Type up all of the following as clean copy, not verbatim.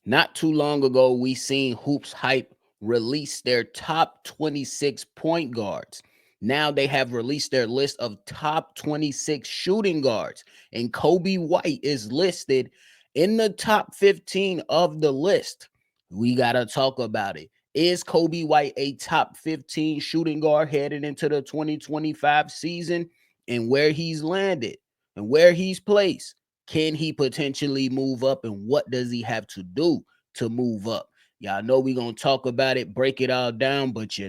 Not too long ago, we seen Hoopshype release their top 26 point guards. Now they have released their list of top 26 shooting guards, and Coby White is listed in the top 15 of the list. We got to talk about it. Is Coby White a top 15 shooting guard heading into the 2025 season, and where he's landed and where he's placed? Can he potentially move up, and what does he have to do to move up? Y'all know we're going to talk about it, break it all down, but you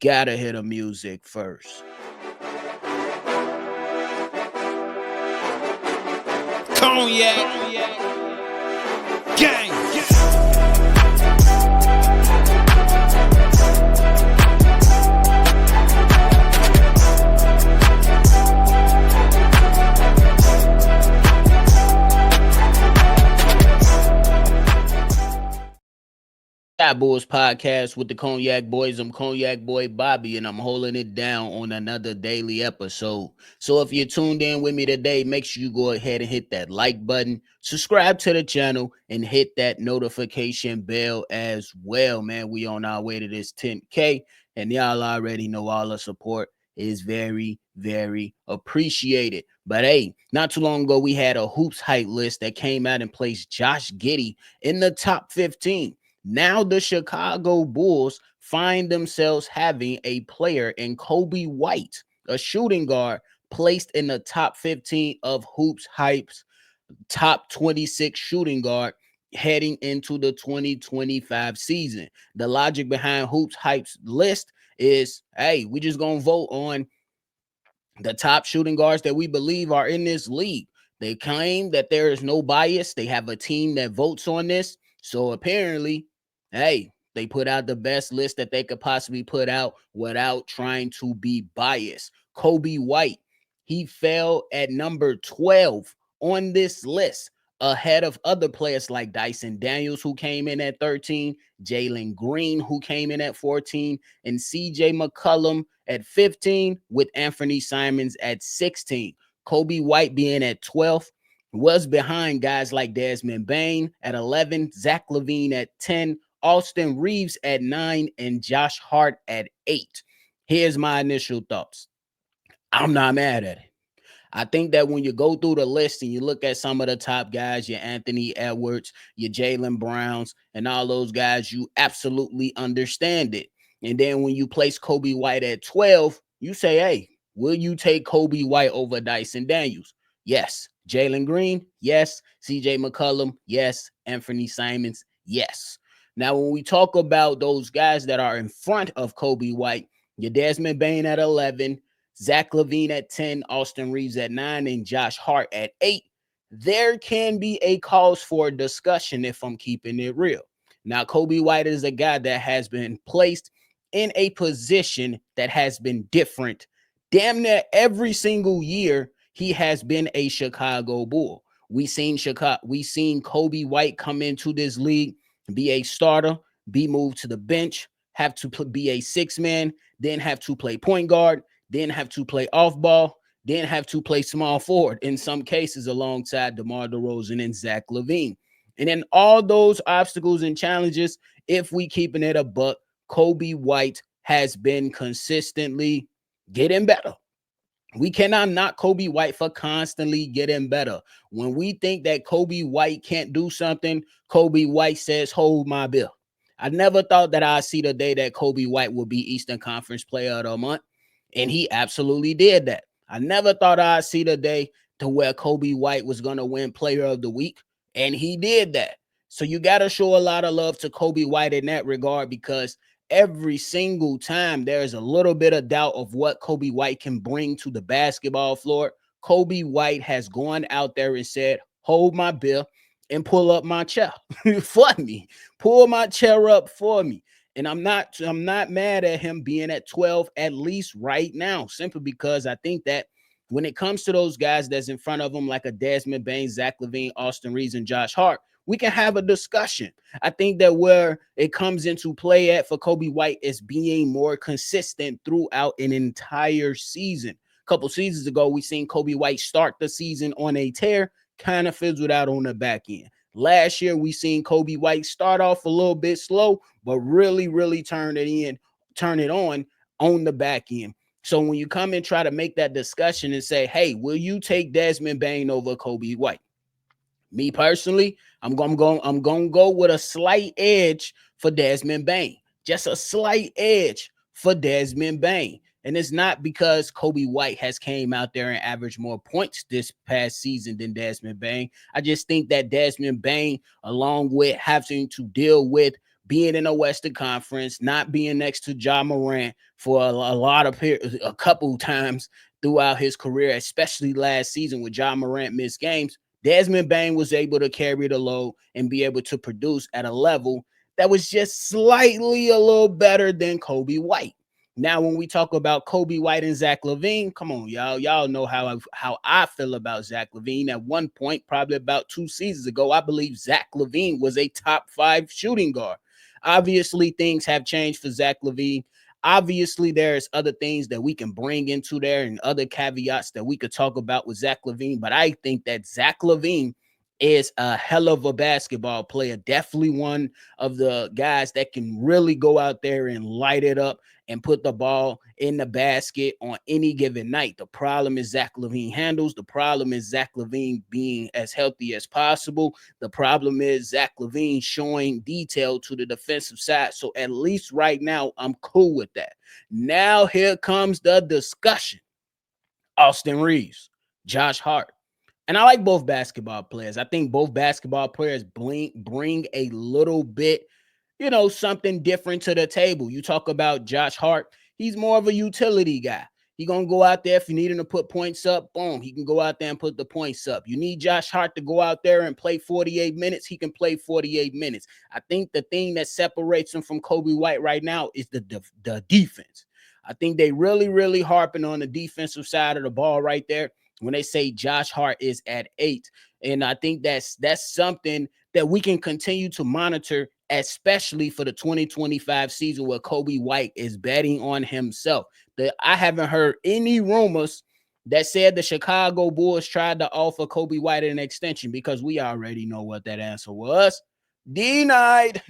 got to hit the music first. Cognac gang. Bulls podcast with the Cognac Boys. I'm Cognac Boy Bobby, and I'm holding it down on another daily episode. So if you're tuned in with me today, make sure you go ahead and hit that like button, subscribe to the channel, and hit that notification bell as well, man. We on our way to this 10K, and y'all already know all the support is very, very appreciated. But hey, not too long ago, we had a Hoopshype list that came out and placed Josh Giddey in the top 15. Now the Chicago Bulls find themselves having a player in Coby White, a shooting guard, placed in the top 15 of Hoopshype's top 26 shooting guard heading into the 2025 season. The logic behind Hoopshype's list is, hey, we just gonna vote on the top shooting guards that we believe are in this league. They claim that there is no bias. They have a team that votes on this. So apparently, hey, they put out the best list that they could possibly put out without trying to be biased. Coby White, he fell at number 12 on this list, ahead of other players like Dyson Daniels, who came in at 13, Jalen Green, who came in at 14, and CJ McCollum at 15, with Anthony Simons at 16. Coby White being at 12th was behind guys like Desmond Bane at 11, Zach LaVine at 10, Austin Reeves at 9, and Josh Hart at 8. Here's my initial thoughts. I'm not mad at it. I think that when you go through the list and you look at some of the top guys, your Anthony Edwards, your Jaylen Browns, and all those guys, you absolutely understand it. And then when you place Coby White at 12, you say, hey, will you take Coby White over Dyson Daniels? Yes. Jalen Green? Yes. CJ McCollum? Yes. Anthony Simons? Yes. Now, when we talk about those guys that are in front of Coby White, your Desmond Bane at 11, Zach LaVine at 10, Austin Reeves at 9, and Josh Hart at 8, there can be a cause for discussion if I'm keeping it real. Now, Coby White is a guy that has been placed in a position that has been different. Damn near every single year, he has been a Chicago Bull. We seen Coby White come into this league, be a starter, be moved to the bench, have to be a six-man, then have to play point guard, then have to play off ball, then have to play small forward in some cases alongside DeMar DeRozan and Zach LaVine. And then all those obstacles and challenges, if we keeping it a buck, Coby White has been consistently getting better. We cannot knock Coby White for constantly getting better. When we think that Coby White can't do something, Coby White says, hold my bill. I never thought that I'd see the day that Coby White would be Eastern Conference Player of the Month. And he absolutely did that. I never thought I'd see the day to where Coby White was going to win Player of the Week, and he did that. So you got to show a lot of love to Coby White in that regard, because every single time there's a little bit of doubt of what Coby White can bring to the basketball floor, Coby White has gone out there and said, hold my bill and pull up my chair for me. Pull my chair up for me. And I'm not mad at him being at 12, at least right now, simply because I think that when it comes to those guys that's in front of him, like a Desmond Bane, Zach LaVine, Austin Reeves, and Josh Hart, we can have a discussion. I think that where it comes into play at for Coby White is being more consistent throughout an entire season. A couple seasons ago, we seen Coby White start the season on a tear, kind of fizzled out on the back end. Last year, we seen Coby White start off a little bit slow, but really turn it on the back end. So when you come and try to make that discussion and say, hey, will you take Desmond Bane over Coby White? Me personally, I'm gonna go with a slight edge for Desmond Bane. Just a slight edge for Desmond Bane. And it's not because Coby White has came out there and averaged more points this past season than Desmond Bane. I just think that Desmond Bane, along with having to deal with being in a Western Conference, not being next to Ja Morant for a lot of a couple times throughout his career, especially last season when Ja Morant missed games, Desmond Bane was able to carry the load and be able to produce at a level that was just slightly a little better than Coby White. Now, when we talk about Coby White and Zach LaVine, come on, y'all. Y'all know how I feel about Zach LaVine. At one point, probably about 2 seasons ago, I believe Zach LaVine was a top 5 shooting guard. Obviously, things have changed for Zach LaVine. Obviously, there's other things that we can bring into there and other caveats that we could talk about with Zach LaVine. But I think that Zach LaVine is a hell of a basketball player. Definitely one of the guys that can really go out there and light it up and put the ball in the basket on any given night. The problem is Zach LaVine handles. The problem is Zach LaVine being as healthy as possible. The problem is Zach LaVine showing detail to the defensive side. So at least right now, I'm cool with that. Now here comes the discussion. Austin Reeves, Josh Hart. And I like both basketball players. I think both basketball players bring a little bit, something different to the table. You talk about Josh Hart, he's more of a utility guy. He gonna go out there if you need him to put points up, boom, he can go out there and put the points up. You need Josh Hart to go out there and play 48 minutes, he can play 48 minutes. I think the thing that separates him from Coby White right now is the defense. I think they really harping on the defensive side of the ball right there when they say Josh Hart is at 8. And I think that's something that we can continue to monitor, especially for the 2025 season where Coby White is betting on himself. I haven't heard any rumors that said the Chicago Bulls tried to offer Coby White an extension, because we already know what that answer was. Denied,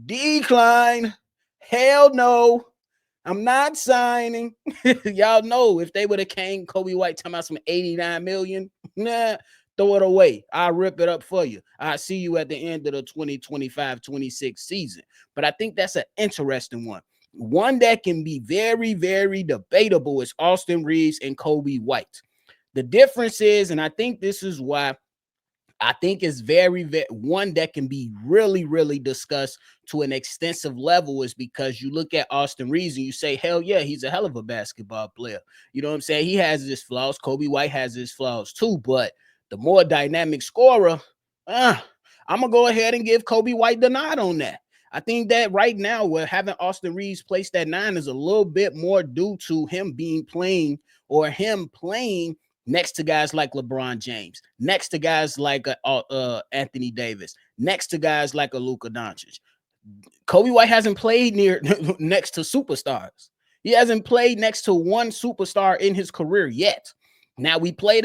decline, hell no. I'm not signing. Y'all know if they would have came Coby White talking about some 89 million, nah, throw it away. I'll rip it up for you. I'll see you at the end of the 2025-26 season. But I think that's an interesting one. One that can be very debatable is Austin Reeves and Coby White. The difference is, and I think this is why I think it's very one that can be really discussed to an extensive level, is because you look at Austin Reeves and you say, hell yeah, he's a hell of a basketball player. You know what I'm saying? He has his flaws. Coby White has his flaws too, but the more dynamic scorer, I'm going to go ahead and give Coby White the nod on that. I think that right now we're having Austin Reeves place that 9 is a little bit more due to him playing next to guys like LeBron James, next to guys like Anthony Davis, next to guys like a Luka Doncic. Coby White hasn't played next to superstars. He hasn't played next to one superstar in his career yet. Now he played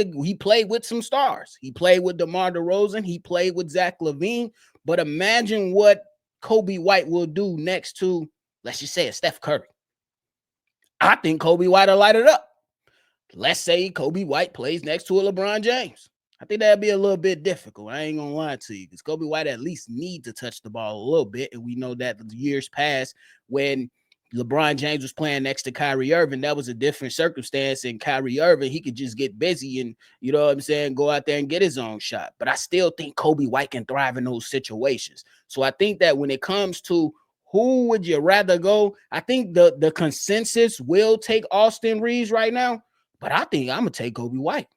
with some stars. He played with DeMar DeRozan. He played with Zach LaVine. But imagine what Coby White will do next to, let's just say, a Steph Curry. I think Coby White will light it up. Let's say Coby White plays next to a LeBron James. I think that'd be a little bit difficult. I ain't gonna lie to you, because Coby White at least need to touch the ball a little bit. And we know that the years past, when LeBron James was playing next to Kyrie Irving, that was a different circumstance. And Kyrie Irving, he could just get busy and, you know what I'm saying, go out there and get his own shot. But I still think Coby White can thrive in those situations. So I think that when it comes to who would you rather go, I think the consensus will take Austin Reeves right now. But I think I'm gonna take Coby White.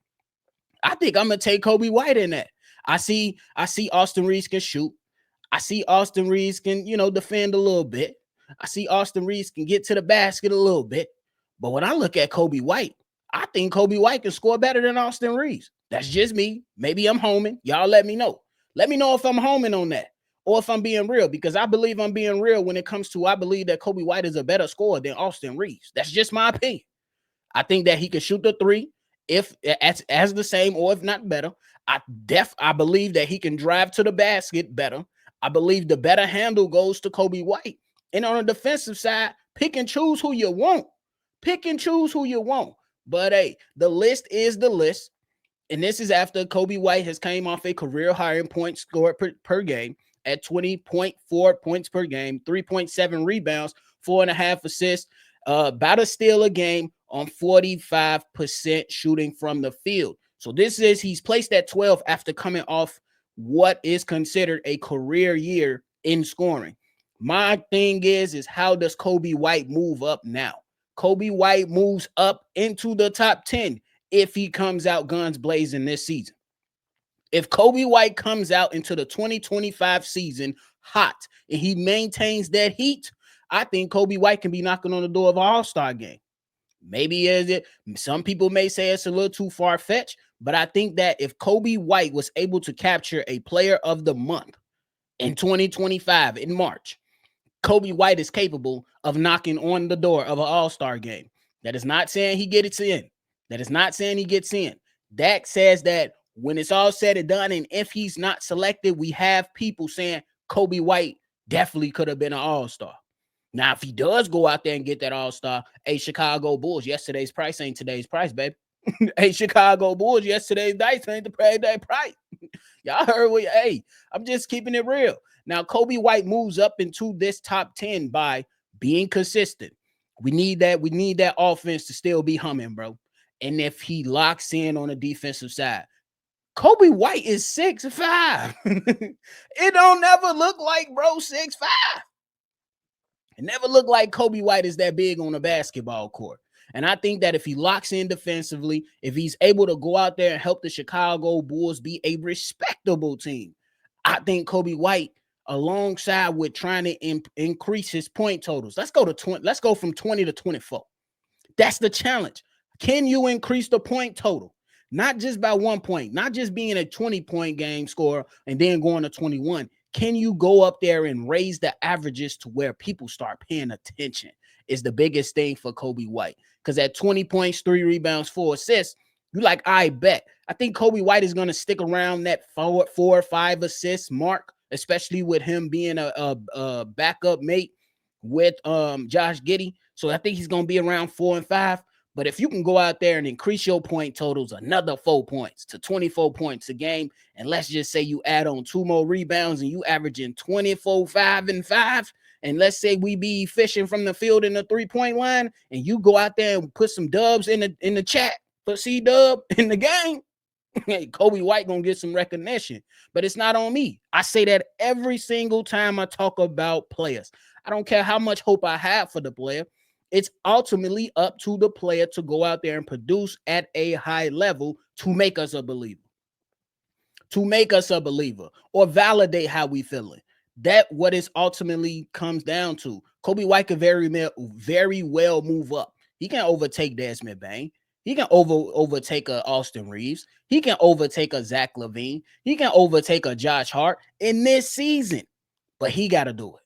I think I'm gonna take Coby White in that. I see Austin Reeves can shoot. I see Austin Reeves can, defend a little bit. I see Austin Reeves can get to the basket a little bit. But when I look at Coby White, I think Coby White can score better than Austin Reeves. That's just me. Maybe I'm homing. Y'all let me know. Let me know if I'm homing on that, or if I'm being real, because I believe I'm being real when it comes to, I believe that Coby White is a better scorer than Austin Reeves. That's just my opinion. I think that he can shoot the 3. if as the same or if not better. I believe that he can drive to the basket better. I believe the better handle goes to Coby White. And on the defensive side, pick and choose who you want. Pick and choose who you want. But hey, the list is the list. And this is after Coby White has came off a career high in points scored per game at 20.4 points per game, 3.7 rebounds, 4.5 assists, about a steal a game on 45% shooting from the field. So this is, he's placed at 12 after coming off what is considered a career year in scoring. My thing is how does Coby White move up now? Coby White moves up into the top 10 if he comes out guns blazing this season. If Coby White comes out into the 2025 season hot and he maintains that heat, I think Coby White can be knocking on the door of an all-star game. Maybe is it? Some people may say it's a little too far-fetched, but I think that if Coby White was able to capture a player of the month in 2025 in March, Coby White is capable of knocking on the door of an all-star game. That is not saying he gets in. That is not saying he gets in. That says that when it's all said and done, and if he's not selected, we have people saying Coby White definitely could have been an all-star. Now, if he does go out there and get that all-star, hey, Chicago Bulls, yesterday's price ain't today's price, baby. Hey, Chicago Bulls, yesterday's dice ain't the price. Y'all heard what? Hey, I'm just keeping it real. Now, Coby White moves up into this top 10 by being consistent. We need that. We need that offense to still be humming, bro. And if he locks in on the defensive side, Coby White is 6'5". It don't never look like bro 6'5". It never looked like Coby White is that big on a basketball court. And I think that if he locks in defensively, if he's able to go out there and help the Chicago Bulls be a respectable team, I think Coby White, alongside with trying to increase his point totals, let's go to 20. Let's go from 20 to 24. That's the challenge. Can you increase the point total? Not just by 1 point, not just being a 20-point game scorer and then going to 21. Can you go up there and raise the averages to where people start paying attention? Is the biggest thing for Coby White. Because at 20 points, 3 rebounds, 4 assists, you like, I bet. I think Coby White is going to stick around that 4 or 5 assists mark, especially with him being a backup mate with Josh Giddey. So I think he's going to be around 4 and 5. But if you can go out there and increase your point totals another 4 points to 24 points a game, and let's just say you add on 2 more rebounds and you averaging 24, 5, and 5, and let's say we be fishing from the field in the 3-point line, and you go out there and put some dubs in the chat for C-Dub in the game, hey, Coby White gonna get some recognition. But it's not on me. I say that every single time I talk about players. I don't care how much hope I have for the player. It's ultimately up to the player to go out there and produce at a high level to make us a believer. To make us a believer or validate how we feeling. That what it ultimately comes down to. Coby White could very well move up. He can overtake Desmond Bane. He can overtake a Austin Reeves. He can overtake a Zach LaVine. He can overtake a Josh Hart in this season. But he got to do it.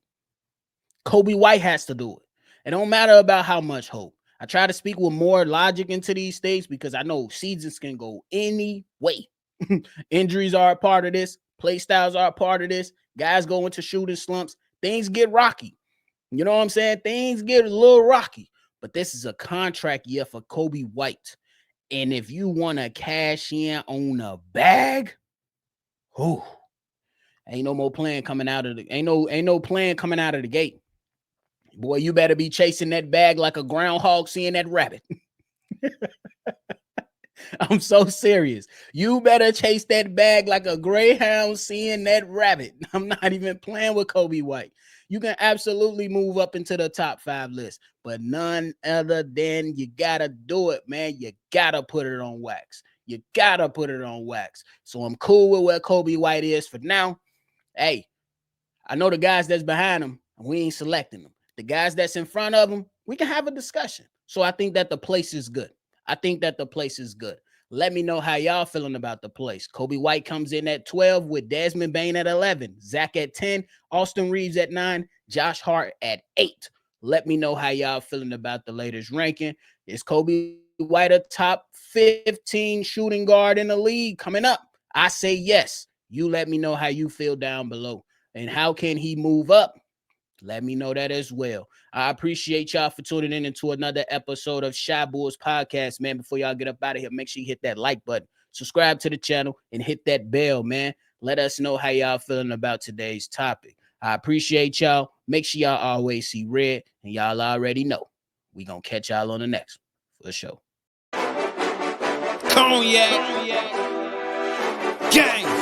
Coby White has to do it. It don't matter about how much hope. I try to speak with more logic into these things because I know seasons can go any way. Injuries are a part of this. Play styles are a part of this. Guys go into shooting slumps. Things get rocky. You know what I'm saying? Things get a little rocky. But this is a contract year for Coby White. And if you want to cash in on a bag, ain't no more plan coming out of the ain't no plan coming out of the gate. Boy, you better be chasing that bag like a groundhog seeing that rabbit. I'm so serious. You better chase that bag like a greyhound seeing that rabbit. I'm not even playing with Coby White. You can absolutely move up into the top 5 list, but none other than you got to do it, man. You got to put it on wax. You got to put it on wax. So I'm cool with where Coby White is for now. Hey, I know the guys that's behind him, and we ain't selecting them. The guys that's in front of him, we can have a discussion. So I think that the place is good. Let me know how y'all feeling about the place. Coby White comes in at 12 with Desmond Bane at 11, Zach at 10, Austin Reeves at 9, Josh Hart at 8. Let me know how y'all feeling about the latest ranking. Is Coby White a top 15 shooting guard in the league coming up? I say yes. You let me know how you feel down below. And how can he move up? Let me know that as well. I appreciate y'all for tuning in into another episode of Shy Bulls Podcast, man. Before y'all get up out of here, make sure you hit that like button, subscribe to the channel, and hit that bell, man. Let us know how y'all feeling about today's topic. I appreciate y'all. Make sure y'all always see red, and y'all already know. We gonna catch y'all on the next one, for sure. Cognac. Gang.